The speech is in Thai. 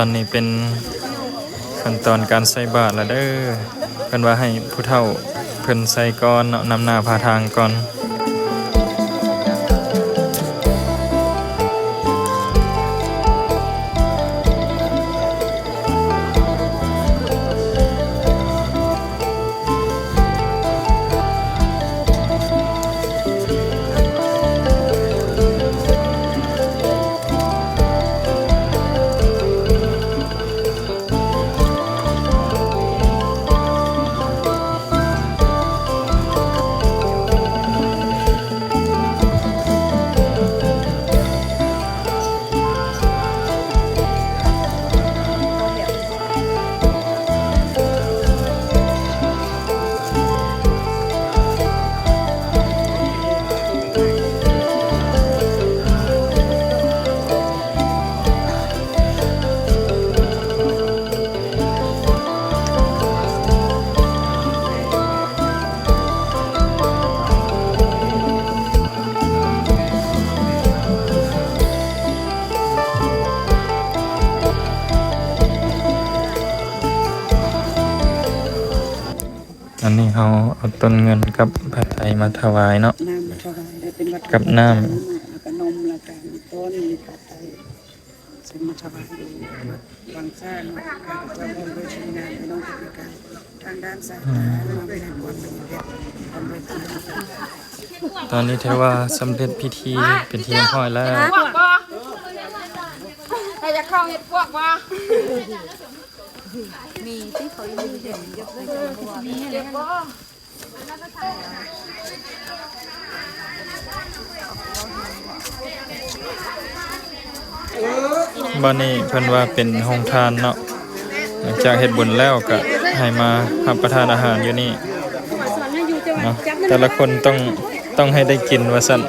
อนนี้เป็นขั้นตอนการใส่บาตรแล้วเด้อเพิ่นว่าให้ผู้เฒ่าเพิ่นใส่ก่อนเนาะนำหน้าพาทางก่อน อันนี้เขาเอาต้นเงินกับผ้าไตรมาถวายเนาะน้ำมาถวายเป็นวัตถุ กับน้ำ แล้วก็นมแล้วก็มีต้นมีปัจจัยซึ่งมาถวายอยู่วังสร้างการประมวลโดยชำนาญในน้องกิจการทางด้านสายตามาเป็นความเป็นเด็กความเป็น ตอนนี้ถือว่าสำเร็จพิธีเป็นที่เรียบร้อยแล้ว พวกบ่ใครจะเข้าเฮ็ดพวกบ่มีที่เขาอยู่เด่นยกได้มีเด็กบ่ บ้านนี้เพิ่นว่าเป็นโรงทานเนาะหลังจากเฮ็ดบุญแล้วก็ให้มารับประทานอาหารอยู่นี่เนาะแต่ละคนต้องให้ได้กินว่าซั่น